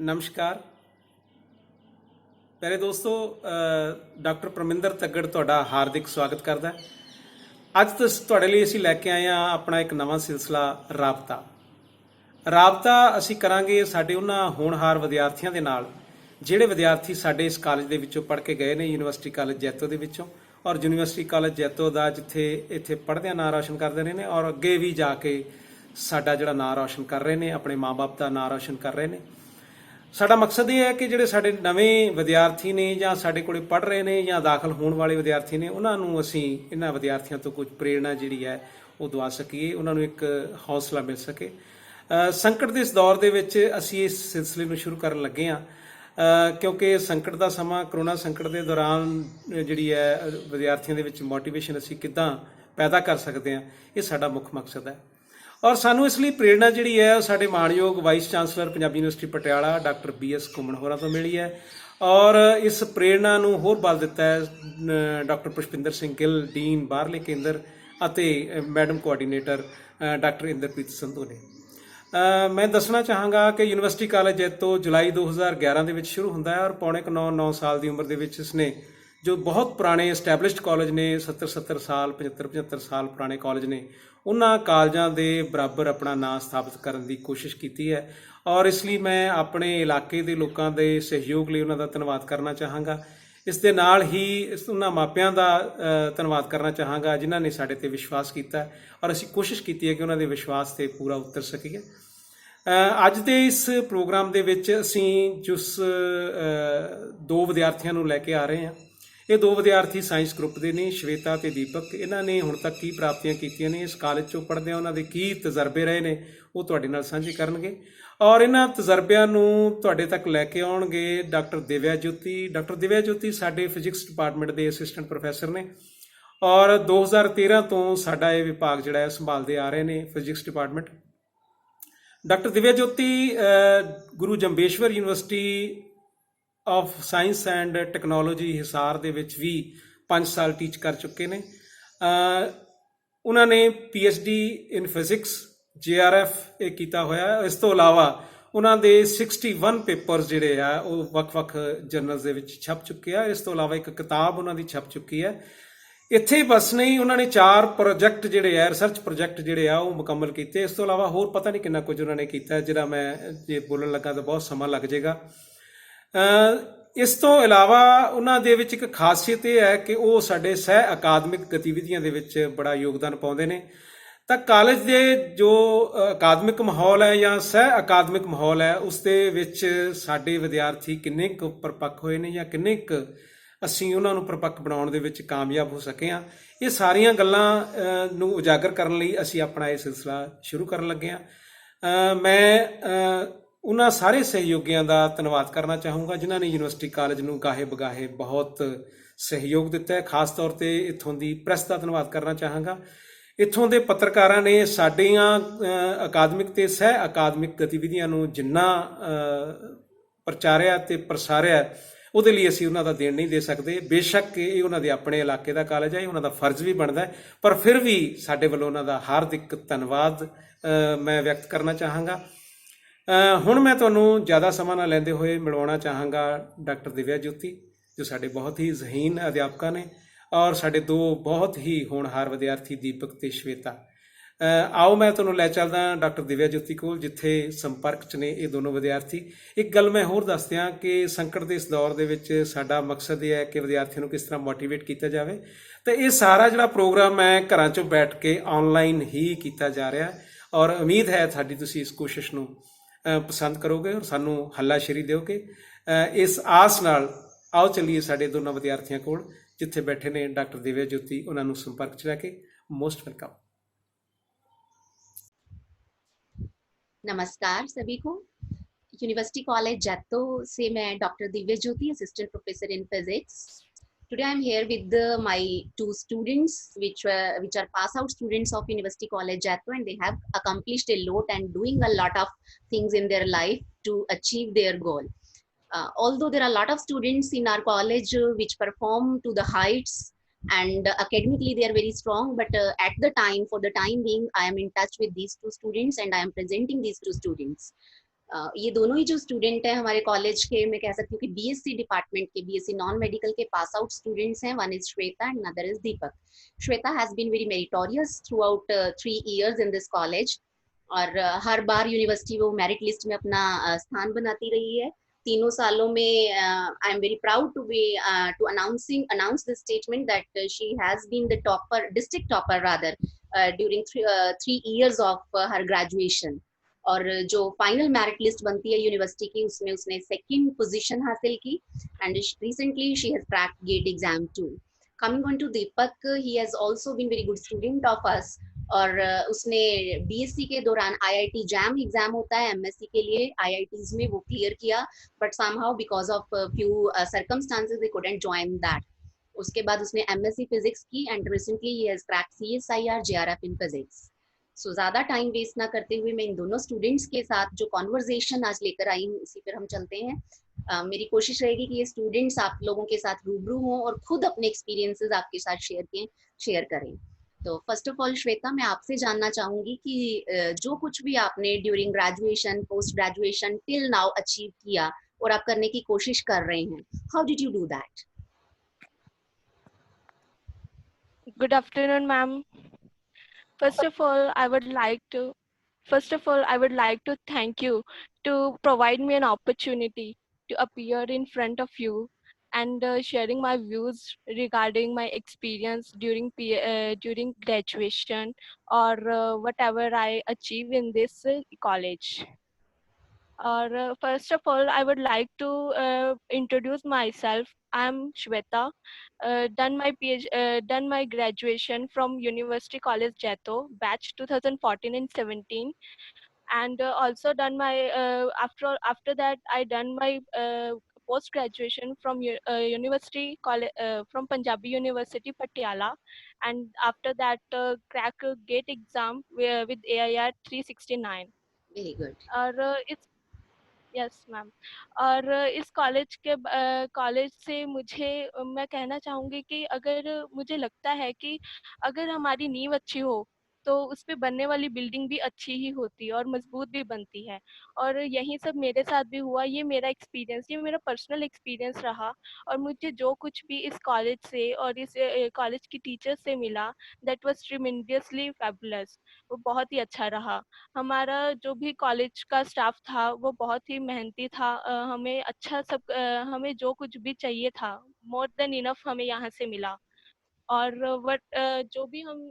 ਨਮਸਕਾਰ ਪਿਆਰੇ ਦੋਸਤੋ। ਡਾਕਟਰ ਪਰਮਿੰਦਰ ਤੱਗੜ ਤੁਹਾਡਾ ਹਾਰਦਿਕ ਸਵਾਗਤ ਕਰਦਾ। ਅੱਜ ਤੁਹਾਡੇ ਲਈ ਅਸੀਂ ਲੈ ਕੇ ਆਏ ਹਾਂ ਆਪਣਾ ਇੱਕ ਨਵਾਂ ਸਿਲਸਿਲਾ ਰਾਬਤਾ ਅਸੀਂ ਕਰਾਂਗੇ ਸਾਡੇ ਉਹਨਾਂ ਹੋਣਹਾਰ ਵਿਦਿਆਰਥੀਆਂ ਦੇ ਨਾਲ ਜਿਹੜੇ ਵਿਦਿਆਰਥੀ ਸਾਡੇ ਇਸ ਕਾਲਜ ਦੇ ਵਿੱਚੋਂ ਪੜ੍ਹ ਕੇ ਗਏ ਨੇ, ਯੂਨੀਵਰਸਿਟੀ ਕਾਲਜ ਜੈਤੋ ਦੇ ਵਿੱਚੋਂ, ਔਰ ਯੂਨੀਵਰਸਿਟੀ ਕਾਲਜ ਜੈਤੋ ਦਾ ਜਿੱਥੇ ਇੱਥੇ ਪੜ੍ਹਦਿਆਂ ਨਾਂ ਰੌਸ਼ਨ ਕਰਦੇ ਰਹੇ ਨੇ ਔਰ ਅੱਗੇ ਵੀ ਜਾ ਕੇ ਸਾਡਾ ਜਿਹੜਾ ਨਾਂ ਰੌਸ਼ਨ ਕਰ ਰਹੇ ਨੇ, ਆਪਣੇ ਮਾਂ-ਬਾਪ ਦਾ ਨਾਂ ਰੌਸ਼ਨ ਕਰ ਰਹੇ ਨੇ। ਸਾਡਾ ਮਕਸਦ ਇਹ ਹੈ ਕਿ ਜਿਹੜੇ ਸਾਡੇ ਨਵੇਂ ਵਿਦਿਆਰਥੀ ਨੇ ਜਾਂ ਸਾਡੇ ਕੋਲੇ ਪੜ੍ਹ ਰਹੇ ਨੇ ਜਾਂ ਦਾਖਲ ਹੋਣ ਵਾਲੇ ਵਿਦਿਆਰਥੀ ਨੇ, ਉਹਨਾਂ ਨੂੰ ਅਸੀਂ ਇਹਨਾਂ ਵਿਦਿਆਰਥੀਆਂ ਤੋਂ ਕੁਝ ਪ੍ਰੇਰਣਾ ਜਿਹੜੀ ਹੈ ਉਹ ਦਵਾ ਸਕੀਏ, ਉਹਨਾਂ ਨੂੰ ਇੱਕ ਹੌਸਲਾ ਮਿਲ ਸਕੇ। ਸੰਕਟ ਦੇ ਇਸ ਦੌਰ ਦੇ ਵਿੱਚ ਅਸੀਂ ਇਸ ਸਿਲਸਿਲੇ ਨੂੰ ਸ਼ੁਰੂ ਕਰਨ ਲੱਗੇ ਹਾਂ ਕਿਉਂਕਿ ਸੰਕਟ ਦਾ ਸਮਾਂ, ਕਰੋਨਾ ਸੰਕਟ ਦੇ ਦੌਰਾਨ ਜਿਹੜੀ ਹੈ ਵਿਦਿਆਰਥੀਆਂ ਦੇ ਵਿੱਚ ਮੋਟੀਵੇਸ਼ਨ ਅਸੀਂ ਕਿੱਦਾਂ ਪੈਦਾ ਕਰ ਸਕਦੇ ਹਾਂ, ਇਹ ਸਾਡਾ ਮੁੱਖ ਮਕਸਦ ਹੈ। ਔਰ ਸਾਨੂੰ ਇਸ ਲਈ ਪ੍ਰੇਰਣਾ ਜਿਹੜੀ ਹੈ ਉਹ ਸਾਡੇ ਮਾਣਯੋਗ vice chancellor Punjabi university Patiala doctor BS ਘੁੰਮਣ ਹੋਰਾਂ ਤੋਂ ਮਿਲੀ ਹੈ। ਔਰ ਇਸ ਪ੍ਰੇਰਣਾ ਨੂੰ ਹੋਰ ਬਲ ਦਿੱਤਾ ਹੈ ਡਾਕਟਰ ਪੁਸ਼ਪਿੰਦਰ ਸਿੰਘ ਗਿੱਲ, ਡੀਨ ਬਾਹਰਲੇ ਕੇਂਦਰ, ਅਤੇ madam coordinator doctor Inderpreet Sandhu ਨੇ। ਮੈਂ ਦੱਸਣਾ ਚਾਹਾਂਗਾ ਕਿ ਯੂਨੀਵਰਸਿਟੀ ਕਾਲਜ ਜੈਤੋ ਜੁਲਾਈ 2011 ਦੇ ਵਿੱਚ ਸ਼ੁਰੂ ਹੁੰਦਾ ਹੈ ਔਰ ਪੌਣੇ 9 ਸਾਲ ਦੀ ਉਮਰ ਦੇ ਵਿੱਚ ਇਸਨੇ ਜੋ ਬਹੁਤ ਪੁਰਾਣੇ ਐਸਟੈਬਲਿਸ਼ਡ ਕਾਲਜ ਨੇ, 70 ਸਾਲ 75 ਸਾਲ ਪੁਰਾਣੇ ਕਾਲਜ ਨੇ, ਉਹਨਾਂ ਕਾਲਜਾਂ ਦੇ ਬਰਾਬਰ ਆਪਣਾ ਨਾਂ ਸਥਾਪਿਤ ਕਰਨ ਦੀ ਕੋਸ਼ਿਸ਼ ਕੀਤੀ ਹੈ। ਔਰ ਇਸ ਲਈ ਮੈਂ ਆਪਣੇ ਇਲਾਕੇ ਦੇ ਲੋਕਾਂ ਦੇ ਸਹਿਯੋਗ ਲਈ ਉਹਨਾਂ ਦਾ ਧੰਨਵਾਦ ਕਰਨਾ ਚਾਹਾਂਗਾ। ਇਸ ਦੇ ਨਾਲ ਹੀ ਉਹਨਾਂ ਮਾਪਿਆਂ ਦਾ ਧੰਨਵਾਦ ਕਰਨਾ ਚਾਹਾਂਗਾ ਜਿਨ੍ਹਾਂ ਨੇ ਸਾਡੇ 'ਤੇ ਵਿਸ਼ਵਾਸ ਕੀਤਾ ਔਰ ਅਸੀਂ ਕੋਸ਼ਿਸ਼ ਕੀਤੀ ਹੈ ਕਿ ਉਹਨਾਂ ਦੇ ਵਿਸ਼ਵਾਸ 'ਤੇ ਪੂਰਾ ਉਤਰ ਸਕੀਏ। ਅੱਜ ਦੇ ਇਸ ਪ੍ਰੋਗਰਾਮ ਦੇ ਵਿੱਚ ਅਸੀਂ ਜਿਸ ਦੋ ਵਿਦਿਆਰਥੀਆਂ ਨੂੰ ਲੈ ਕੇ ਆ ਰਹੇ ਹਾਂ, ਇਹ ਦੋ ਵਿਦਿਆਰਥੀ ਸਾਇੰਸ ਗਰੁੱਪ ਦੇ ਨੇ, ਸ਼ਵੇਤਾ ਅਤੇ ਦੀਪਕ। ਇਹਨਾਂ ਨੇ ਹੁਣ ਤੱਕ ਕੀ ਪ੍ਰਾਪਤੀਆਂ ਕੀਤੀਆਂ ਨੇ, ਇਸ ਕਾਲਜ 'ਚੋਂ ਪੜ੍ਹਦਿਆਂ ਉਹਨਾਂ ਦੇ ਕੀ ਤਜਰਬੇ ਰਹੇ ਨੇ, ਉਹ ਤੁਹਾਡੇ ਨਾਲ ਸਾਂਝੇ ਕਰਨਗੇ। ਔਰ ਇਹਨਾਂ ਤਜਰਬਿਆਂ ਨੂੰ ਤੁਹਾਡੇ ਤੱਕ ਲੈ ਕੇ ਆਉਣਗੇ ਡਾਕਟਰ ਦਿਵਿਆ ਜੋਤੀ। ਡਾਕਟਰ ਦਿਵਿਆ ਜੋਤੀ ਸਾਡੇ ਫਿਜ਼ਿਕਸ ਡਿਪਾਰਟਮੈਂਟ ਦੇ ਅਸਿਸਟੈਂਟ ਪ੍ਰੋਫੈਸਰ ਨੇ ਔਰ 2013 ਤੋਂ ਸਾਡਾ ਇਹ ਵਿਭਾਗ ਜਿਹੜਾ ਹੈ ਸੰਭਾਲਦੇ ਆ ਰਹੇ ਨੇ, physics department. Doctor Divya Jyoti Guru Jambheshwar university of science and technology Hisar ਦੇ ਵਿੱਚ ਵੀ 5 ਸਾਲ ਟੀਚ ਕਰ ਚੁੱਕੇ ਨੇ। ਉਹਨਾਂ ਨੇ PhD ਇਨ ਫਿਜ਼ਿਕਸ JRF ਇਹ ਕੀਤਾ ਹੋਇਆ। ਇਸ ਤੋਂ ਇਲਾਵਾ ਉਹਨਾਂ ਦੇ 61 ਪੇਪਰਸ ਜਿਹੜੇ ਆ ਉਹ ਵੱਖ-ਵੱਖ ਜਰਨਲਸ ਦੇ ਵਿੱਚ ਛਪ ਚੁੱਕੇ ਆ। ਇਸ ਤੋਂ ਇਲਾਵਾ ਇੱਕ ਕਿਤਾਬ ਉਹਨਾਂ ਦੀ ਛਪ ਚੁੱਕੀ ਹੈ। ਇੱਥੇ ਬਸ ਨਹੀਂ, ਉਹਨਾਂ ਨੇ 4 ਪ੍ਰੋਜੈਕਟ ਜਿਹੜੇ ਆ, ਰਿਸਰਚ ਪ੍ਰੋਜੈਕਟ ਜਿਹੜੇ ਆ ਉਹ ਮੁਕੰਮਲ ਕੀਤੇ। ਇਸ ਤੋਂ ਇਲਾਵਾ ਹੋਰ ਪਤਾ ਨਹੀਂ ਕਿੰਨਾ ਕੁਝ ਉਹਨਾਂ ਨੇ ਕੀਤਾ, ਜਿਹੜਾ ਮੈਂ ਜੇ ਬੋਲਣ ਲੱਗਾ ਤਾਂ ਬਹੁਤ ਸਮਾਂ ਲੱਗ ਜਾਏਗਾ। ਇਸ ਤੋਂ ਇਲਾਵਾ ਉਹਨਾਂ ਦੇ ਵਿੱਚ ਇੱਕ ਖਾਸੀਅਤ ਇਹ ਹੈ ਕਿ ਉਹ ਸਾਡੇ ਸਹਿ ਅਕਾਦਮਿਕ ਗਤੀਵਿਧੀਆਂ ਦੇ ਵਿੱਚ ਬੜਾ ਯੋਗਦਾਨ ਪਾਉਂਦੇ ਨੇ। ਤਾਂ ਕਾਲਜ ਦੇ ਜੋ ਅਕਾਦਮਿਕ ਮਾਹੌਲ ਹੈ ਜਾਂ ਸਹਿ ਅਕਾਦਮਿਕ ਮਾਹੌਲ ਹੈ, ਉਸ ਦੇ ਵਿੱਚ ਸਾਡੇ ਵਿਦਿਆਰਥੀ ਕਿੰਨੇ ਕੁ ਪਰਪੱਕ ਹੋਏ ਨੇ ਜਾਂ ਕਿੰਨੇ ਕੁ ਅਸੀਂ ਉਹਨਾਂ ਨੂੰ ਪਰਪੱਕ ਬਣਾਉਣ ਦੇ ਵਿੱਚ ਕਾਮਯਾਬ ਹੋ ਸਕੇ ਹਾਂ, ਇਹ ਸਾਰੀਆਂ ਗੱਲਾਂ ਨੂੰ ਉਜਾਗਰ ਕਰਨ ਲਈ ਅਸੀਂ ਆਪਣਾ ਇਹ ਸਿਲਸਿਲਾ ਸ਼ੁਰੂ ਕਰਨ ਲੱਗੇ ਹਾਂ। ਮੈਂ ਉਹਨਾਂ ਸਾਰੇ ਸਹਿਯੋਗੀਆਂ ਦਾ ਧੰਨਵਾਦ ਕਰਨਾ ਚਾਹੂੰਗਾ ਜਿਨ੍ਹਾਂ ਨੇ ਯੂਨੀਵਰਸਿਟੀ ਕਾਲਜ ਨੂੰ ਗਾਹੇ ਬਗਾਹੇ ਬਹੁਤ ਸਹਿਯੋਗ ਦਿੱਤਾ ਹੈ। ਖਾਸ ਤੌਰ 'ਤੇ ਇੱਥੋਂ ਦੀ ਪ੍ਰੈਸ ਦਾ ਧੰਨਵਾਦ ਕਰਨਾ ਚਾਹਾਂਗਾ। ਇੱਥੋਂ ਦੇ ਪੱਤਰਕਾਰਾਂ ਨੇ ਸਾਡੀਆਂ ਅਕਾਦਮਿਕ ਤੇ ਸਹਿ ਅਕਾਦਮਿਕ ਗਤੀਵਿਧੀਆਂ ਨੂੰ ਜਿੰਨਾ ਪ੍ਰਚਾਰਿਆ ਤੇ ਪ੍ਰਸਾਰਿਆ, ਉਹਦੇ ਲਈ ਅਸੀਂ ਉਹਨਾਂ ਦਾ ਦੇਣ ਨਹੀਂ ਦੇ ਸਕਦੇ। ਬੇਸ਼ੱਕ ਇਹ ਉਹਨਾਂ ਦੇ ਆਪਣੇ ਇਲਾਕੇ ਦਾ ਕਾਲਜ ਹੈ, ਇਹ ਉਹਨਾਂ ਦਾ ਫਰਜ਼ ਵੀ ਬਣਦਾ ਹੈ, ਪਰ ਫਿਰ ਵੀ ਸਾਡੇ ਵੱਲੋਂ ਉਹਨਾਂ ਦਾ ਹਾਰਦਿਕ ਧੰਨਵਾਦ ਮੈਂ ਵਿਅਕਤ ਕਰਨਾ ਚਾਹਾਂਗਾ। ਹੁਣ ਮੈਂ ਤੁਹਾਨੂੰ ਜ਼ਿਆਦਾ ਸਮਾਂ ਨਾ ਲੈਂਦੇ ਹੋਏ ਮਿਲਵਾਉਣਾ ਚਾਹਾਂਗਾ ਡਾਕਟਰ ਦਿਵਿਆ ਜੋਤੀ, ਜੋ ਸਾਡੇ ਬਹੁਤ ਹੀ ਜ਼ਹੀਨ ਅਧਿਆਪਕਾਂ ਨੇ, ਔਰ ਸਾਡੇ ਦੋ ਬਹੁਤ ਹੀ ਹੋਣਹਾਰ ਵਿਦਿਆਰਥੀ ਦੀਪਕ ਤੇ ਸ਼ਵੇਤਾ। ਆਓ ਮੈਂ ਤੁਹਾਨੂੰ ਲੈ ਚੱਲਦਾ ਡਾਕਟਰ ਦਿਵਿਆ ਜੋਤੀ ਕੋਲ, ਜਿੱਥੇ ਸੰਪਰਕ 'ਚ ਨੇ ਇਹ ਦੋਨੋਂ ਵਿਦਿਆਰਥੀ। ਇੱਕ ਗੱਲ ਮੈਂ ਹੋਰ ਦੱਸ ਦਿਆਂ ਕਿ ਸੰਕਟ ਦੇ ਇਸ ਦੌਰ ਦੇ ਵਿੱਚ ਸਾਡਾ ਮਕਸਦ ਇਹ ਹੈ ਕਿ ਵਿਦਿਆਰਥੀਆਂ ਨੂੰ ਕਿਸ ਤਰ੍ਹਾਂ ਮੋਟੀਵੇਟ ਕੀਤਾ ਜਾਵੇ। ਤਾਂ ਇਹ ਸਾਰਾ ਜਿਹੜਾ ਪ੍ਰੋਗਰਾਮ ਹੈ ਘਰਾਂ 'ਚੋਂ ਬੈਠ ਕੇ ਆਨਲਾਈਨ ਹੀ ਕੀਤਾ ਜਾ ਰਿਹਾ, ਔਰ ਉਮੀਦ ਹੈ ਸਾਡੀ ਤੁਸੀਂ ਇਸ ਕੋਸ਼ਿਸ਼ ਨੂੰ ਪਸੰਦ ਕਰੋਗੇ ਔਰ ਸਾਨੂੰ ਹੱਲਾਸ਼ੇਰੀ ਦਿਓਗੇ। ਇਸ ਆਸ ਨਾਲ ਆਓ ਚੱਲੀਏ ਸਾਡੇ ਦੋਨਾਂ ਵਿਦਿਆਰਥੀਆਂ ਕੋਲ, ਜਿੱਥੇ ਬੈਠੇ ਨੇ ਡਾਕਟਰ ਦਿਵਿਆ ਜੋਤੀ। ਉਹਨਾਂ ਨੂੰ ਸੰਪਰਕ 'ਚ ਲੈ ਕੇ मोस्ट वेलकम। नमस्कार सभी को। यूनिवर्सिटी कॉलेज जैतो से मैं doctor Divya Jyoti, assistant professor in physics. Today I'm here with my 2 students which are pass out students of University College Jatto, and they have accomplished a lot and doing a lot of things in their life to achieve their goal. Although there are a lot of students in our college which perform to the heights and academically they are very strong, but for the time being I am in touch with these 2 students and I am presenting these 2 students. ये दोनों ही जो student हैं हमारे college के, मैं कह सकती हूँ कि बीएससी डिपार्टमेंट के, बीएससी नॉन मेडिकल के पास आउट स्टूडेंट्स हैं. One is Shweta and another is Deepak. Shweta has been very meritorious throughout 3 years in this college, और हर बार यूनिवर्सिटी वो मेरिट लिस्ट में अपना स्थान बनाती रही है. तीनों सालों में I am very proud to be to announce this statement that she has been the topper, district topper rather, during 3 years of her graduation. और जो फाइनल मेरिट लिस्ट बनती है यूनिवर्सिटी की, उसमें उसने सेकंड पोजीशन हासिल की. And recently she has cracked GATE exam too. Coming on to Deepak, he has also been very good student of us. और उसने बीएससी के दौरान आईआईटी जैम एग्जाम होता है एमएससी के लिए, आईआईटीज में वो क्लियर किया, but somehow because of few circumstances they couldn't join that. उसके बाद उसने एमएससी फिजिक्स की एंड रिसेंटली ही has cracked CSIR JRF in physics. So ज्यादा टाइम वेस्ट ना करते हुए मैं इन दोनों स्टूडेंट्स के साथ जो कॉन्वर्जेशन आज लेकर आई हूँ उसी पर हम चलते हैं. मेरी कोशिश रहेगी कि ये स्टूडेंट्स आप लोगों के साथ रूबरू हों और खुद अपने एक्सपीरियंसेस आपके साथ शेयर करें. तो फर्स्ट ऑफ ऑल श्वेता, मैं आपसे जानना चाहूंगी कि जो कुछ भी आपने during graduation, post graduation till now achieve किया और आप करने की कोशिश कर रहे हैं, how did you do that? Good afternoon, ma'am. First of all, I would like to thank you to provide me an opportunity to appear in front of you and sharing my views regarding my experience during graduation or whatever I achieve in this college. Or first of all, I would like to introduce myself. I'm Shweta. Done my graduation from University College Jato, batch 2014 and 17, and also done my after that I done my post graduation from University College from Punjabi University Patiala, and after that crack a GATE exam with AIR 369. Very good. और इस yes ma'am. और इस college से मुझे मैं कहना चाहूँगी कि अगर मुझे लगता है कि अगर हमारी नींव अच्छी हो तो उस पे बनने वाली बिल्डिंग भी अच्छी ही होती है और मजबूत भी बनती है. और यही सब मेरे साथ भी हुआ. ये मेरा एक्सपीरियंस, ये मेरा पर्सनल एक्सपीरियंस रहा. और मुझे जो कुछ भी इस कॉलेज से और इस कॉलेज की टीचर्स से मिला, दैट वाज ट्रिमेंडियसली फैबुलस. वो बहुत ही अच्छा रहा. हमारा जो भी कॉलेज का स्टाफ था वो बहुत ही मेहनती था. हमें अच्छा सब हमें जो कुछ भी चाहिए था मोर देन इनफ हमें यहाँ से मिला. और जो भी हम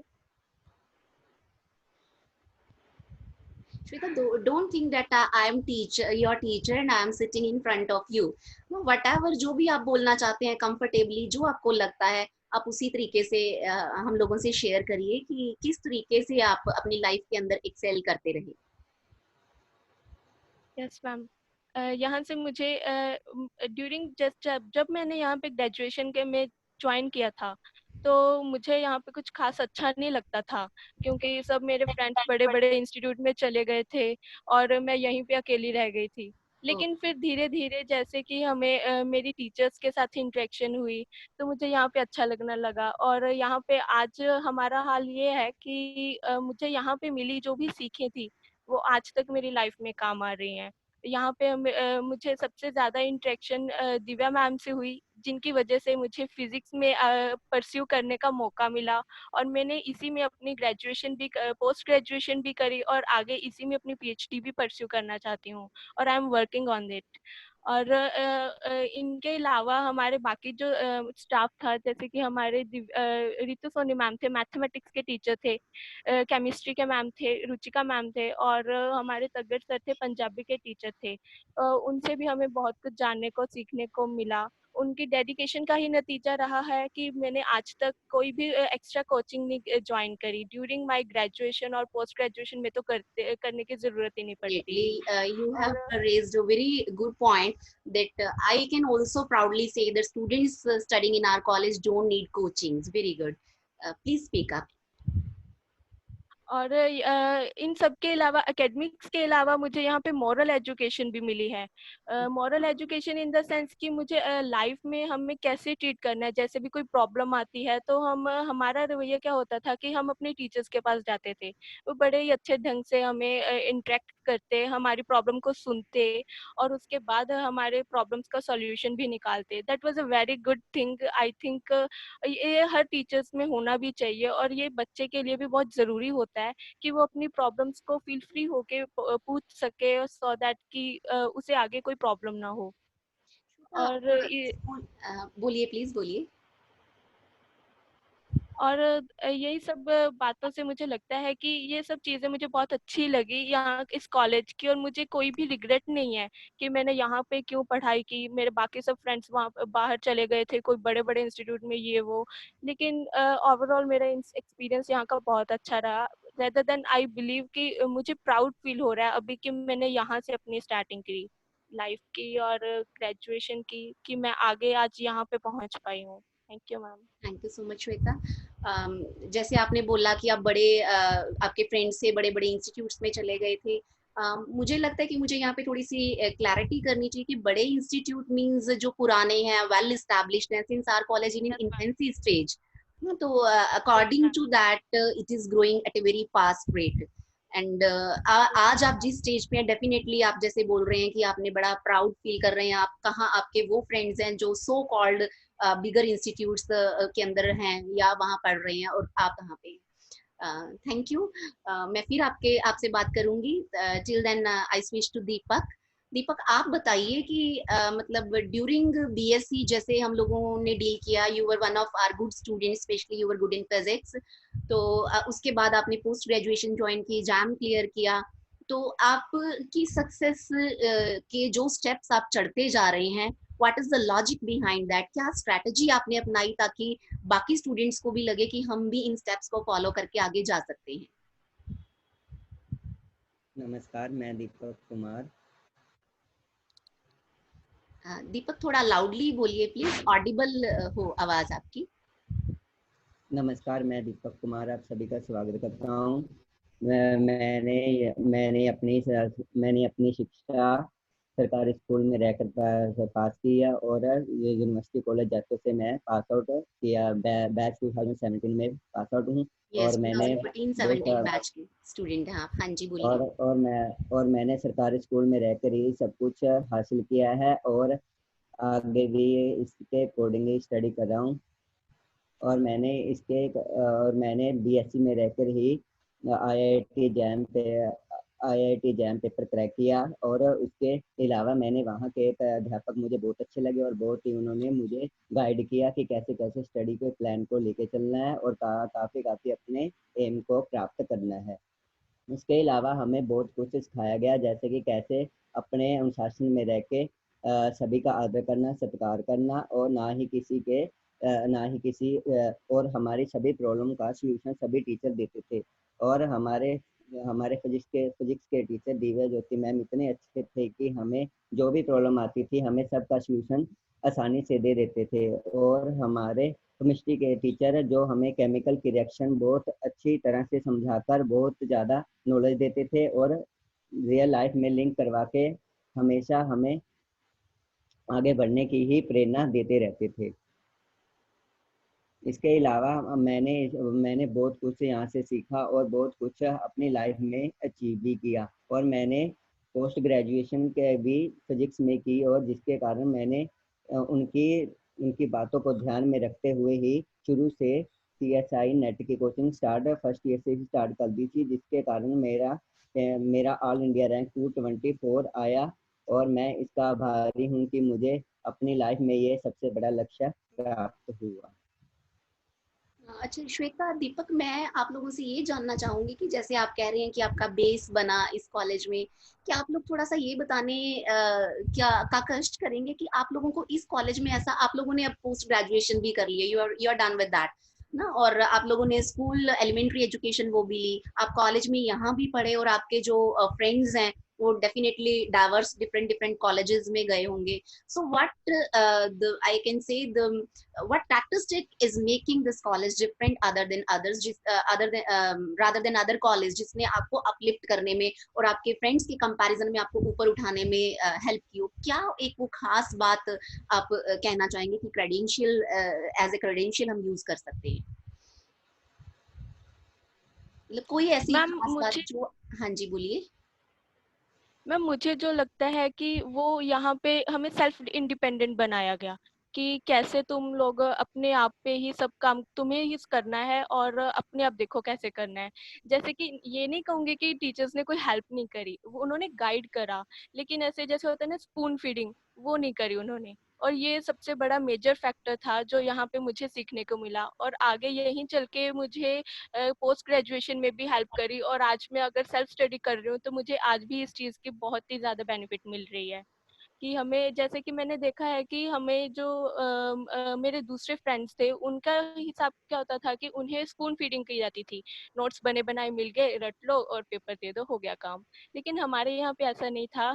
Shweta, don't think that I am your teacher and I am sitting in front of you. No, whatever जो भी आप बोलना चाहते हैं comfortably, जो आपको लगता है आप उसी तरीके से हम लोगों से शेयर करिए कि किस तरीके से आप अपनी लाइफ के अंदर एक्सेल करते रहे. Yes ma'am. यहाँ से मुझे ड्यूरिंग जस्ट जब मैंने यहाँ पे ग्रेजुएशन के में ज्वाइन किया था तो मुझे यहाँ पे कुछ खास अच्छा नहीं लगता था, क्योंकि सब मेरे फ्रेंड्स बड़े बड़े इंस्टीट्यूट में चले गए थे और मैं यहीं पे अकेली रह गई थी. Oh, लेकिन फिर धीरे धीरे जैसे कि हमें मेरी टीचर्स के साथ इंटरेक्शन हुई तो मुझे यहाँ पे अच्छा लगने लगा. और यहाँ पे आज हमारा हाल ये है कि मुझे यहाँ पे मिली जो भी सीखें थी वो आज तक मेरी लाइफ में काम आ रही हैं. यहाँ पे मुझे सबसे ज़्यादा इंटरेक्शन दिव्या मैम से हुई, जिनकी वजह से मुझे फिजिक्स में परस्यू करने का मौका मिला. और मैंने इसी में अपनी ग्रेजुएशन भी पोस्ट ग्रेजुएशन भी करी और आगे इसी में अपनी पीएचडी भी परस्यू करना चाहती हूँ और I am working on it. और इनके अलावा हमारे बाकी जो स्टाफ था, जैसे कि हमारे रितु सोनी मैम थे, मैथमेटिक्स के टीचर थे, केमिस्ट्री के मैम थे, रुचिका मैम थे, और हमारे तगड़ सर थे, पंजाबी के टीचर थे. उनसे भी हमें बहुत कुछ जानने को सीखने को मिला. उनकी डेडिकेशन का ही नतीजा रहा है कि मैंने आज तक कोई भी एक्स्ट्रा कोचिंग नहीं ज्वाइन करी. ड्यूरिंग माय ग्रेजुएशन और पोस्ट ग्रेजुएशन में तो करने की जरूरत ही नहीं पड़ती. Definitely, you have और raised a very good point that I can also proudly say that students studying in our college don't need coachings. Very good. Please speak up. और इन सब के अलावा एकेडमिक्स के अलावा मुझे यहाँ पे मॉरल एजुकेशन भी मिली है. Moral education in the sense कि मुझे लाइफ में हमें कैसे ट्रीट करना है. जैसे भी कोई प्रॉब्लम आती है तो हमारा रवैया क्या होता था कि हम अपने टीचर्स के पास जाते थे. वो बड़े ही अच्छे ढंग से हमें इंटरेक्ट करते, हमारी प्रॉब्लम को सुनते और उसके बाद हमारे प्रॉब्लम्स का सॉल्यूशन भी निकालते। That was a very good thing. I think ये हर टीचर्स में होना भी चाहिए और ये बच्चे के लिए भी बहुत ज़रूरी होता है कि वो अपनी प्रॉब्लम्स को फील फ्री होके पूछ सके सो दैट कि उसे आगे कोई प्रॉब्लम ना हो। और ये बोलिए प्लीज बोलिए। और यही सब बातों से मुझे लगता है कि ये सब चीज़ें मुझे बहुत अच्छी लगी यहाँ इस कॉलेज की, और मुझे कोई भी रिग्रेट नहीं है कि मैंने यहाँ पे क्यों पढ़ाई की। मेरे बाकी सब फ्रेंड्स वहाँ बाहर चले गए थे, कोई बड़े बड़े इंस्टीट्यूट में ये वो, लेकिन ओवरऑल मेरा एक्सपीरियंस यहाँ का बहुत अच्छा रहा। रेदर देन आई बिलीव कि मुझे प्राउड फील हो रहा है अभी कि मैंने यहाँ से अपनी स्टार्टिंग की लाइफ की और ग्रेजुएशन की, कि मैं आगे आज यहाँ पे पहुँच पाई हूँ। Thank you ma'am. Thank you so much Shweta. जैसे आपने बोला कि आप बड़े आपके फ्रेंड्स से बड़े बड़े इंस्टीट्यूट्स में चले गए थे, मुझे लगता है कि मुझे यहाँ पे थोड़ी सी क्लैरिटी करनी चाहिए कि बड़े इंस्टीट्यूट मींस जो पुराने हैं, वेल एस्टैब्लिश्ड हैं, since our college in yes ma'am. Infancy stage, तो yes according ma'am. To that it is growing at a very fast rate. And आज आप जिस स्टेज पे हैं, डेफिनेटली आप जैसे बोल रहे हैं कि आपने बड़ा प्राउड फील कर रहे हैं, आप कहाँ आपके वो फ्रेंड्स हैं जो सो कॉल्ड बिगर इंस्टीट्यूट्स के अंदर हैं या वहाँ पढ़ रहे हैं, और आप कहाँ पे हैं। Thank you. मैं फिर आपसे बात करूंगी। Till then I switch to Deepak. Deepak, आप बताइए कि मतलब ड्यूरिंग बीएससी जैसे हम लोगों ने डील किया, you were one of our good student, specially you were good in physics. तो उसके बाद आपने पोस्ट ग्रेजुएशन ज्वाइन की, एग्जाम क्लियर किया, तो आपकी सक्सेस के जो स्टेप्स आप चढ़ते जा रहे हैं, what is the logic behind that? क्या स्ट्रैटेजी आपने अपनाई ताकि बाकी स्टूडेंट्स को भी लगे कि हम भी इन स्टेप्स को फॉलो करके आगे जा सकते हैं? नमस्कार, मैं दीपक कुमार। दीपक, थोड़ा लाउडली बोलिए प्लीज, ऑडिबल हो आवाज आपकी। नमस्कार, मैं दीपक कुमार आप सभी का स्वागत करता हूँ। मैंने अपनी शिक्षा सरकारी स्कूल में रहकर पास की है और ये यूनिवर्सिटी कॉलेज जयपुर से मैं पास आउट किया। बैच 2017 में पास आउट हूँ। यस, और मैंने 2014-17 बैच के स्टूडेंट हैं आप। हाँ जी, बोलिए। मैंने सरकारी स्कूल में रहकर ही सब कुछ हासिल किया है और आगे भी इसके अकॉर्डिंग ही स्टडी कर रहा हूँ। और मैंने बीएससी में रहकर ही आईआईटी जैम पेपर क्रैक किया। और उसके अलावा मैंने वहाँ के एक अध्यापक मुझे बहुत अच्छे लगे और बहुत ही उन्होंने मुझे गाइड किया कि कैसे कैसे स्टडी के प्लान को लेके चलना है और काफ़ी अपने एम को प्राप्त करना है। इसके अलावा हमें बहुत कुछ सिखाया गया, जैसे कि कैसे अपने अनुशासन में रह के सभी का आदर करना, सत्कार करना और और हमारी सभी प्रॉब्लम का सॉल्यूशन सभी टीचर देते थे। और हमारे हमारे फिजिक्स के टीचर दिव्या ज्योति मैम इतने अच्छे थे कि हमें जो भी प्रॉब्लम आती थी हमें सबका सॉल्यूशन आसानी से दे देते थे। और हमारे केमिस्ट्री के टीचर जो हमें केमिकल की रिएक्शन बहुत अच्छी तरह से समझाकर बहुत ज़्यादा नॉलेज देते थे और रियल लाइफ में लिंक करवा के हमेशा हमें आगे बढ़ने की ही प्रेरणा देते रहते थे। इसके अलावा मैंने बहुत कुछ यहाँ से सीखा और बहुत कुछ अपनी लाइफ में अचीव भी किया। और मैंने पोस्ट ग्रेजुएशन के भी फिजिक्स में की और जिसके कारण मैंने उनकी बातों को ध्यान में रखते हुए ही शुरू से CSI नेट की कोचिंग फर्स्ट ईयर से ही स्टार्ट कर दी थी, जिसके कारण मेरा ऑल इंडिया रैंक 224 आया। और मैं इसका आभारी हूँ कि मुझे अपनी लाइफ में ये सबसे बड़ा लक्ष्य प्राप्त हुआ। अच्छा श्वेता, दीपक, मैं आप लोगों से ये जानना चाहूंगी कि जैसे आप कह रहे हैं कि आपका बेस बना इस कॉलेज में, क्या आप लोग थोड़ा सा ये बताने क्या का कष्ट करेंगे कि आप लोगों को इस कॉलेज में ऐसा, आप लोगों ने अब पोस्ट ग्रेजुएशन भी कर लिया, you are done with that ना, और आप लोगों ने स्कूल एलिमेंट्री एजुकेशन वो भी ली, आप कॉलेज में यहाँ भी पढ़े, और आपके जो फ्रेंड्स हैं वो definitely diverse different different colleges में गए होंगे। So what the I can say the what characteristic is making this college different other than others, rather than other college, जिसने आपको uplift करने में और आपके friends के comparison में आपको ऊपर उठाने में help की हो? क्या एक वो खास बात आप कहना चाहेंगे कि credential as a credential हम use कर सकते हैं? मतलब कोई ऐसी मैम खास बात मुझे जो, हाँ जी बोलिए। मैम मुझे जो लगता है कि वो यहाँ पे हमें सेल्फ इंडिपेंडेंट बनाया गया कि कैसे तुम लोग अपने आप पे ही सब काम तुम्हें ही करना है और अपने आप देखो कैसे करना है। जैसे कि ये नहीं कहूंगी कि टीचर्स ने कोई हेल्प नहीं करी, वो उन्होंने गाइड करा, लेकिन ऐसे जैसे होता है ना स्पून फीडिंग, वो नहीं करी उन्होंने। और ये सबसे बड़ा मेजर फैक्टर था जो यहाँ पे मुझे सीखने को मिला, और आगे यहीं चल के मुझे पोस्ट ग्रेजुएशन में भी हेल्प करी, और आज मैं अगर सेल्फ स्टडी कर रही हूँ तो मुझे आज भी इस चीज़ की बहुत ही ज़्यादा बेनिफिट मिल रही है। कि हमें जैसे कि मैंने देखा है कि हमें जो मेरे दूसरे फ्रेंड्स थे उनका हिसाब क्या होता था कि उन्हें स्पून फीडिंग की जाती थी, नोट्स बने बनाए मिल गए, रट लो और पेपर दे दो, हो गया काम। लेकिन हमारे यहाँ पे ऐसा नहीं था,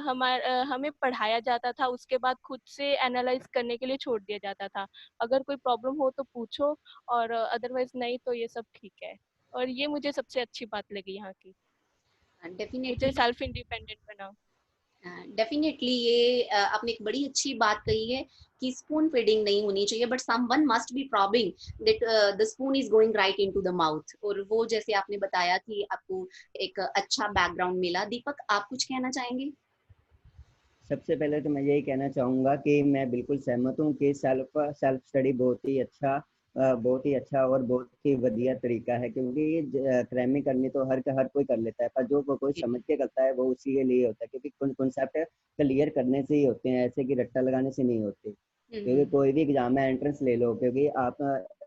हमें पढ़ाया जाता था, उसके बाद खुद से एनालाइज करने के लिए छोड़ दिया जाता था। अगर कोई प्रॉब्लम हो तो पूछो, और अदरवाइज नहीं तो ये सब ठीक है। और ये मुझे सबसे अच्छी बात लगी यहाँ की, मुझे डेफिनेटली, सेल्फ इंडिपेंडेंट बना। डेफिनेटली ये आपने एक बड़ी अच्छी बात कही है कि स्पून फीडिंग नहीं होनी चाहिए, but someone must be probing that the spoon is going right into the mouth. और वो जैसे आपने बताया कि आपको एक अच्छा बैकग्राउंड मिला। दीपक, आप कुछ कहना चाहेंगे? सबसे पहले तो मैं यही कहना चाहूँगा कि मैं बिल्कुल सहमत हूँ कि सेल्फ सेल्फ स्टडी बहुत ही अच्छा और बहुत ही बढ़िया तरीका है, क्योंकि ये क्रैमिंग करनी तो हर कोई कर लेता है, पर जो कोई समझ के करता है वो उसी के लिए होता है, क्योंकि कॉन्सेप्ट क्लियर करने से ही होते हैं, ऐसे कि रट्टा लगाने से नहीं होते। क्योंकि कोई भी एग्जाम में एंट्रेंस ले लो, क्योंकि आप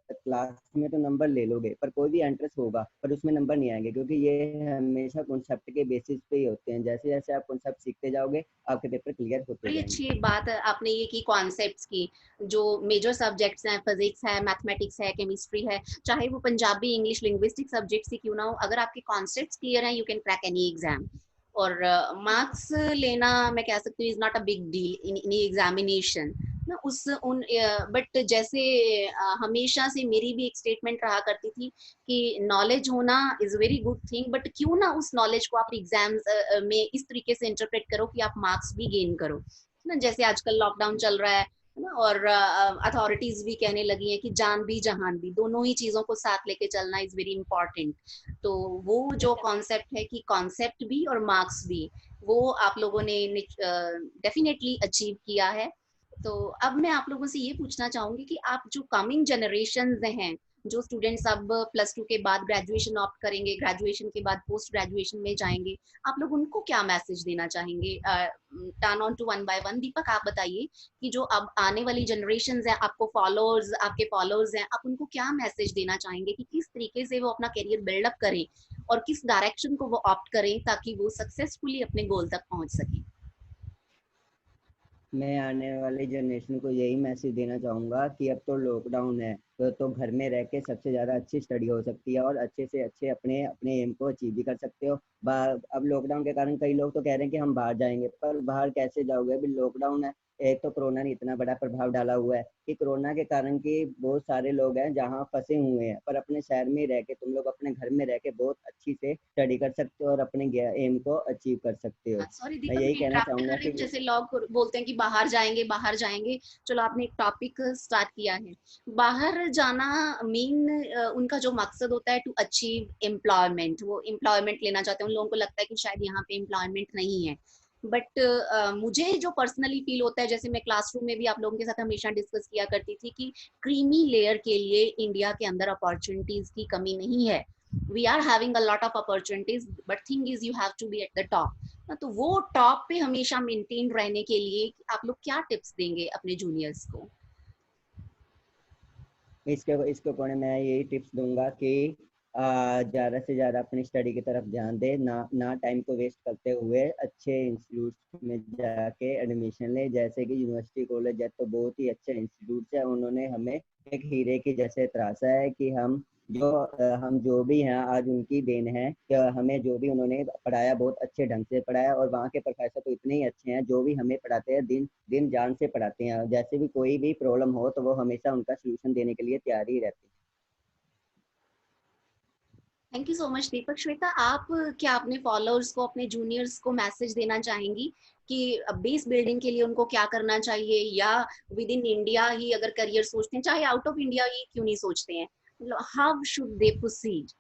क्लास में तो नंबर ले लोगे, पर कोई भी एंट्रेंस होगा पर उसमें नंबर नहीं आएंगे, क्योंकि ये हमेशा कॉन्सेप्ट के बेसिस पे ही होते हैं। जैसे जैसे आप कॉन्सेप्ट सीखते जाओगे आपके पेपर क्लियर होते बड़ी जाएंगे। अच्छी बात आपने ये की कॉन्सेप्ट्स की। जो मेजर सब्जेक्ट्स हैं, फिजिक्स है, मैथमेटिक्स है, केमिस्ट्री है, चाहे वो पंजाबी, इंग्लिश, लिंग्विस्टिक सब्जेक्ट्स ही क्यों ना हो, अगर आपके कॉन्सेप्ट्स क्लियर हैं, you can crack any exam. और मार्क्स लेना, मैं कह सकती हूँ, is not a big deal in any examination ना। उस उन बट जैसे हमेशा से मेरी भी एक स्टेटमेंट रहा करती थी कि नॉलेज होना is very good thing, but क्यों ना उस नॉलेज को आप एग्जाम्स में इस तरीके से इंटरप्रेट करो कि आप मार्क्स भी गेन करो ना। जैसे आजकल लॉकडाउन चल रहा है ना, और अथॉरिटीज भी कहने लगी हैं कि जान भी जहान भी, दोनों ही चीजों को साथ लेके चलना इज वेरी इंपॉर्टेंट। तो वो जो कॉन्सेप्ट है कि कॉन्सेप्ट भी और मार्क्स भी, वो आप लोगों ने डेफिनेटली अचीव किया है। तो अब मैं आप लोगों से ये पूछना चाहूंगी कि आप जो कमिंग जनरेशन हैं, जो स्टूडेंट्स अब +2 के बाद ग्रेजुएशन ऑप्ट करेंगे, ग्रेजुएशन के बाद पोस्ट ग्रेजुएशन में जाएंगे, आप लोग उनको क्या मैसेज देना चाहेंगे? Turn on to one by one. Deepak, आप बताइए कि जो अब आने वाली जनरेशन है, आपके फॉलोअर्स हैं, आप उनको क्या मैसेज देना चाहेंगे कि किस तरीके से वो अपना करियर बिल्डअप करें और किस डायरेक्शन को वो ऑप्ट करें ताकि वो सक्सेसफुली अपने गोल तक पहुंच सके? मैं आने वाली जनरेशन को यही मैसेज देना चाहूँगा कि अब तो लॉकडाउन है, तो घर में रह के सबसे ज़्यादा अच्छी स्टडी हो सकती है और अच्छे से अच्छे अपने अपने एम को अचीव भी कर सकते हो। अब लॉकडाउन के कारण कई लोग तो कह रहे हैं कि हम बाहर जाएंगे, पर बाहर कैसे जाओगे, अभी लॉकडाउन है। एक तो कोरोना ने इतना बड़ा प्रभाव डाला हुआ है कि कोरोना के कारण कि बहुत सारे लोग हैं जहाँ फंसे हुए हैं, पर अपने शहर में रह के तुम लोग अपने घर में रह के बहुत अच्छी से स्टडी कर सकते हो और अपने एम को अचीव कर सकते हो। सॉरी मैं दीपक, यही मैं कहना इंटरप्ट कर चाहूँगा रही हूँ। कि जैसे लोग बोलते हैं कि बाहर जाएंगे, बाहर जाएंगे। चलो, आपने एक टॉपिक स्टार्ट किया है। बाहर जाना मीन उनका जो मकसद होता है टू अचीव एम्प्लॉयमेंट, वो एम्प्लॉयमेंट लेना चाहते हैं। उन लोगों को लगता है कि शायद यहाँ पे एम्प्लॉयमेंट नहीं है। बट मुझे जो पर्सनली फील होता है, जैसे मैं क्लासरूम में भी आप लोगों के साथ हमेशा डिस्कस किया करती थी कि क्रीमी लेयर के लिए इंडिया के अंदर अपॉर्चुनिटीज की कमी नहीं है। We are having a lot of opportunities, but thing is you have to be at the top. तो वो टॉप पे हमेशा मेंटेन रहने के लिए आप लोग क्या टिप्स देंगे अपने जूनियर्स को? इसके अकॉर्डिंग मैं यही टिप्स दूंगा कि ज़्यादा से ज़्यादा अपनी स्टडी की तरफ ध्यान दें, ना टाइम को वेस्ट करते हुए अच्छे इंस्टीट्यूट में जाके एडमिशन लें। जैसे कि यूनिवर्सिटी कॉलेज है तो बहुत ही अच्छे इंस्टीट्यूट है, उन्होंने हमें एक हीरे की जैसे तराशा है कि हम जो भी हैं आज उनकी देन है कि हमें जो भी उन्होंने पढ़ाया बहुत अच्छे ढंग से पढ़ाया, और वहाँ के प्रोफेसर तो इतने ही अच्छे हैं जो भी हमें पढ़ाते हैं दिन दिन जान से पढ़ाते हैं। जैसे भी कोई भी प्रॉब्लम हो तो वो हमेशा उनका सोल्यूशन देने के लिए तैयार ही रहते हैं। थैंक यू सो मच दीपक। श्वेता, आप क्या अपने फॉलोअर्स को, अपने जूनियर्स को मैसेज देना चाहेंगी कि बेस बिल्डिंग के लिए उनको क्या करना चाहिए, या विद इन इंडिया ही अगर करियर सोचते हैं, चाहे आउट ऑफ इंडिया ही क्यों नहीं सोचते हैं, मतलब how should they proceed?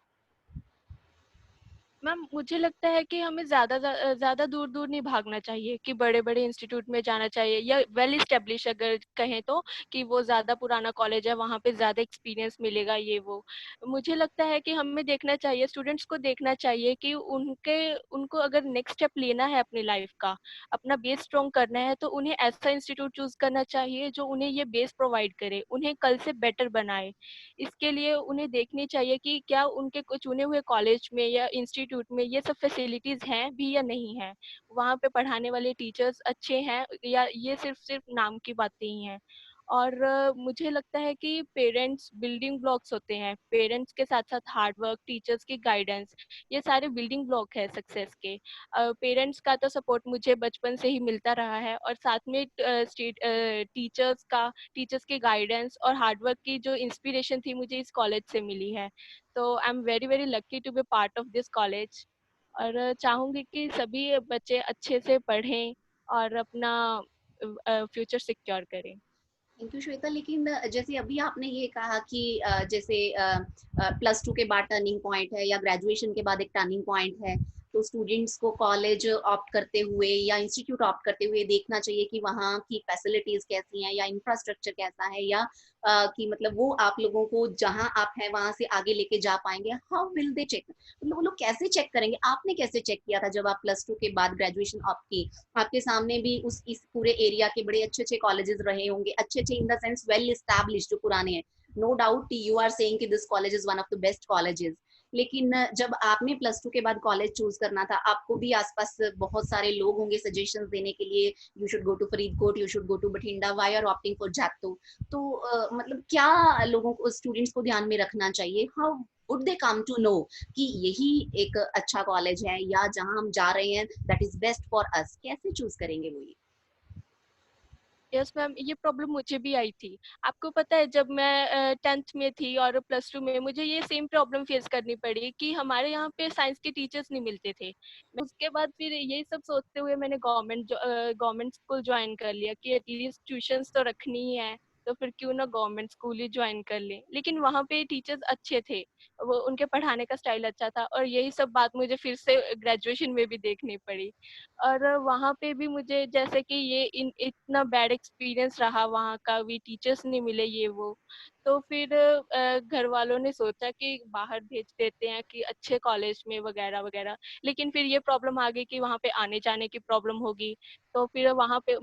Ma'am मुझे लगता है कि हमें ज़्यादा दूर-दूर नहीं भागना चाहिए कि बड़े-बड़े इंस्टीट्यूट में जाना चाहिए या वेल एस्टेब्लिश अगर कहें तो कि वो ज़्यादा पुराना कॉलेज है, वहाँ पे ज़्यादा एक्सपीरियंस मिलेगा ये वो। मुझे लगता है कि हमें देखना चाहिए, स्टूडेंट्स को देखना चाहिए कि उनको अगर नेक्स्ट स्टेप लेना है अपनी लाइफ का, अपना बेस स्ट्रॉन्ग करना है, तो उन्हें ऐसा इंस्टीट्यूट चूज़ करना चाहिए जो उन्हें ये बेस प्रोवाइड करे, उन्हें कल से बेटर बनाए। इसके लिए उन्हें देखनी चाहिए कि क्या उनके चुने हुए कॉलेज में या इंस्टीट्यूट में ये सब फैसिलिटीज हैं भी या नहीं है, वहाँ पे पढ़ाने वाले टीचर्स अच्छे हैं या ये सिर्फ सिर्फ नाम की बातें ही हैं। और मुझे लगता है कि पेरेंट्स बिल्डिंग ब्लॉक्स होते हैं, पेरेंट्स के साथ साथ हार्ड वर्क, टीचर्स की गाइडेंस, ये सारे बिल्डिंग ब्लॉक है सक्सेस के। पेरेंट्स का तो सपोर्ट मुझे बचपन से ही मिलता रहा है और साथ में टीचर्स की गाइडेंस और हार्डवर्क की जो इंस्पिरेशन थी मुझे इस कॉलेज से मिली है। तो I am very very lucky to be part of this college और चाहूंगी कि सभी बच्चे अच्छे से पढ़ें और अपना फ्यूचर सिक्योर करें। Thank you Shweta. लेकिन जैसे अभी आपने ये कहा कि जैसे प्लस टू के बाद टर्निंग पॉइंट है या ग्रेजुएशन के बाद एक टर्निंग पॉइंट है, तो स्टूडेंट्स को कॉलेज ऑप्ट करते हुए या इंस्टीट्यूट ऑप्ट करते हुए देखना चाहिए कि वहाँ की फैसिलिटीज कैसी हैं या इंफ्रास्ट्रक्चर कैसा है, या कि मतलब वो आप लोगों को जहाँ आप हैं वहां से आगे लेके जा पाएंगे। हाउ विल दे चेक, मतलब वो लोग कैसे चेक करेंगे? आपने कैसे चेक किया था जब आप प्लस टू के बाद ग्रेजुएशन ऑप्ट की? आपके सामने भी उस इस पूरे एरिया के बड़े अच्छे अच्छे कॉलेजेस रहे होंगे, अच्छे अच्छे in the sense well established जो पुराने हैं। No doubt you are saying कि this college is one of the best colleges. लेकिन जब आपने प्लस टू के बाद कॉलेज चूज करना था, आपको भी आसपास बहुत सारे लोग होंगे सजेशंस देने के लिए, you should go to Faridkot, you should go to Bathinda, why are opting for Jaito? तो मतलब क्या लोगों को, स्टूडेंट्स को ध्यान में रखना चाहिए? How would they come to know कि यही एक अच्छा कॉलेज है या जहां हम जा रहे हैं that is best for us? कैसे चूज करेंगे वो ये? यस मैम, ये प्रॉब्लम मुझे भी आई थी। आपको पता है जब मैं 10th में थी और प्लस टू में मुझे ये सेम प्रॉब्लम फेस करनी पड़ी कि हमारे यहाँ पे साइंस के टीचर्स नहीं मिलते थे। उसके बाद फिर यही सब सोचते हुए मैंने गवर्नमेंट स्कूल ज्वाइन कर लिया कि एटलीस्ट ट्यूशंस तो रखनी ही है, तो फिर क्यों ना गवर्नमेंट स्कूल ही ज्वाइन कर ले। लेकिन वहाँ पे टीचर्स अच्छे थे, वो उनके पढ़ाने का स्टाइल अच्छा था और यही सब बात मुझे फिर से ग्रेजुएशन में भी देखनी पड़ी। और वहाँ पे भी मुझे जैसे कि इतना बैड एक्सपीरियंस रहा वहाँ का, भी टीचर्स नहीं मिले ये वो। तो फिर घर वालों ने सोचा कि बाहर भेज देते हैं कि अच्छे कॉलेज में वगैरह वगैरह। लेकिन फिर ये प्रॉब्लम आ गई कि वहाँ पे आने जाने की प्रॉब्लम होगी। तो फिर वहाँ पे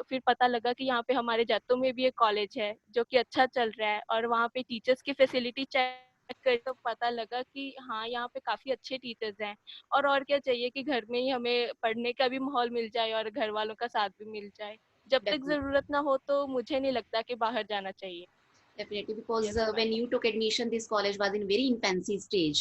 फिर पता लगा कि यहाँ पे हमारे जैतों में भी एक कॉलेज है जो कि अच्छा चल रहा है और वहाँ पे टीचर्स की फैसिलिटी चेक कर तो पता लगा कि हाँ यहाँ पे काफी अच्छे टीचर्स हैं। और क्या चाहिए कि घर में ही हमें पढ़ने का भी माहौल मिल जाए और घर वालों का साथ भी मिल जाए। जब तक जरूरत ना हो तो मुझे नहीं लगता कि बाहर जाना चाहिए। Definitely, because yes ma'am. when you took admission, this college was in very infancy stage.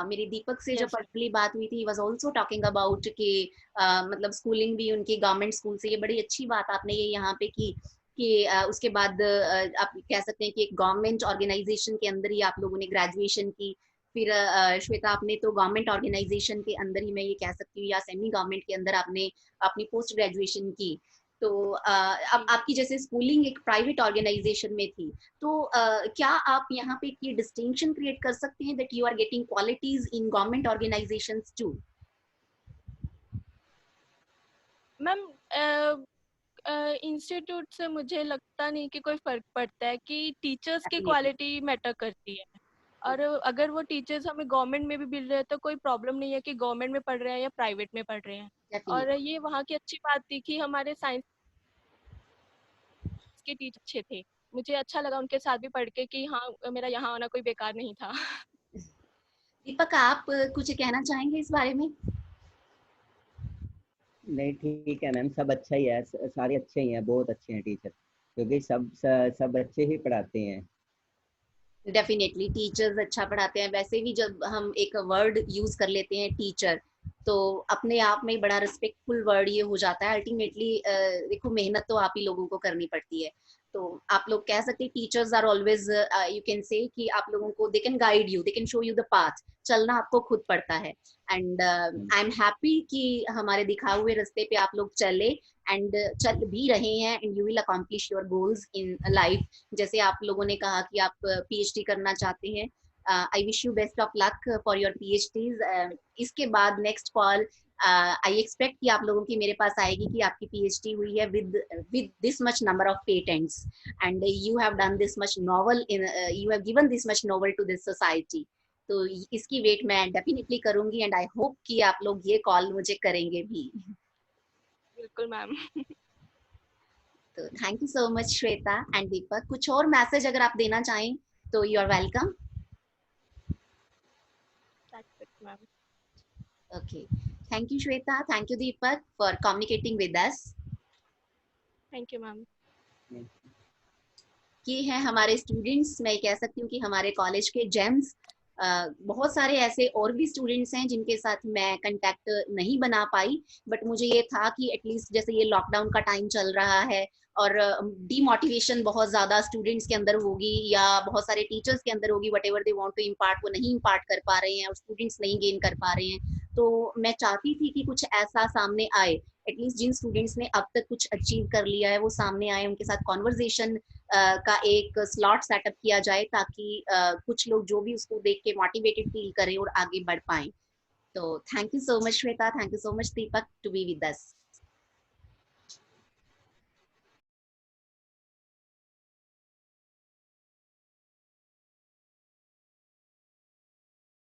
मेरी दीपक से जब यस। पर्सनली बात हुई थी, was also talking about कि मतलब स्कूलिंग भी उनकी गवर्नमेंट स्कूल से। ये बड़ी अच्छी बात आपने ये यहाँ पे की कि उसके बाद आप कह सकते हैं कि एक गवर्नमेंट ऑर्गेनाइजेशन के अंदर ही आप लोगों ने ग्रेजुएशन की। फिर श्वेता, आपने तो गवर्नमेंट ऑर्गेनाइजेशन के अंदर ही, मैं ये कह सकती हूँ, या सेमी गवर्नमेंट के अंदर आपने अपनी पोस्ट ग्रेजुएशन की। तो अब जी। आपकी जैसे स्कूलिंग एक प्राइवेट ऑर्गेनाइजेशन में थी, तो क्या आप यहाँ पे ये डिस्टिंक्शन क्रिएट कर सकते हैं that you are getting qualities in government organisations too? Ma'am institute से मुझे लगता नहीं कि कोई फर्क पड़ता है कि टीचर्स की डेफिनेटली, क्वालिटी मैटर करती है। और अगर वो टीचर्स हमें गवर्नमेंट में भी मिल रहे हैं तो कोई प्रॉब्लम नहीं है कि गवर्नमेंट में पढ़ रहे हैं या प्राइवेट में पढ़ रहे हैं। और डेफिनेटली। ये वहाँ की अच्छी बात थी कि हमारे साइंस के टीचर अच्छे थे। मुझे अच्छा लगा उनके साथ भी पढ़ के कि हाँ मेरा यहाँ आना कोई बेकार नहीं था। दीपक, आप कुछ कहना चाहेंगे इस बारे में? नहीं, ठीक है मैम, सब अच्छा ही है, सारे अच्छे ही हैं, बहुत अच्छे हैं टीचर, क्योंकि सब अच्छे ही पढ़ाते हैं। डेफिनेटली टीचर्स अच्छा पढ़ाते हैं। वैसे भी जब हम एक वर्ड यूज कर लेते हैं टीचर, तो अपने आप में बड़ा रिस्पेक्टफुल वर्ड ये हो जाता है। अल्टीमेटली देखो, मेहनत तो आप ही लोगों को करनी पड़ती है। तो आप लोग कह सकते हैं teachers are always, you can say कि आप लोगों को they can guide you, they can show you the path. चलना आपको खुद पड़ता है। एंड आई एम हैप्पी कि हमारे दिखाए हुए रास्ते पे आप लोग चले, एंड चल भी रहे हैं, and you will accomplish your goals in life. जैसे आप लोगों ने कहा कि आप पीएचडी करना चाहते हैं, I wish you best of luck for your PhDs. इसके बाद next call I expect कि आप लोगों की मेरे पास आएगी कि आपकी PhD हुई है with this much number of patents and you have done this much novel you have given this much novel to this society. तो इसकी वेट मैं डेफिनेटली करूंगी एंड आई होप कि आप लोग ये कॉल मुझे करेंगे भी. बिल्कुल मैम. तो thank you so much Shweta and Deepak. कुछ और मैसेज अगर आप देना चाहें तो you are welcome. That's it, ma'am. Okay. Thank you Shweta. Thank you Deepak for communicating with us. Thank you, ma'am. ये हैं हमारे स्टूडेंट्स. मैं कह सकती हूँ कि हमारे कॉलेज के जेम्स. बहुत सारे ऐसे और भी स्टूडेंट्स हैं जिनके साथ मैं कांटेक्ट नहीं बना पाई, बट मुझे ये था कि एटलीस्ट जैसे ये लॉकडाउन का टाइम चल रहा है और डीमोटिवेशन बहुत ज्यादा स्टूडेंट्स के अंदर होगी या बहुत सारे टीचर्स के अंदर होगी, whatever they want to impart वो नहीं इम्पार्ट कर पा रहे हैं और स्टूडेंट्स नहीं गेन कर पा रहे हैं. तो मैं चाहती थी कि कुछ ऐसा सामने आए, एटलीस्ट जिन स्टूडेंट्स ने अब तक कुछ अचीव कर लिया है वो सामने आए, उनके साथ कॉन्वर्जेशन का एक स्लॉट सेटअप किया जाए ताकि कुछ लोग जो भी उसको देख के मोटिवेटेड फील करें और आगे बढ़ पाएं. तो thank you so much Shweta, thank you so much Deepak to be with us.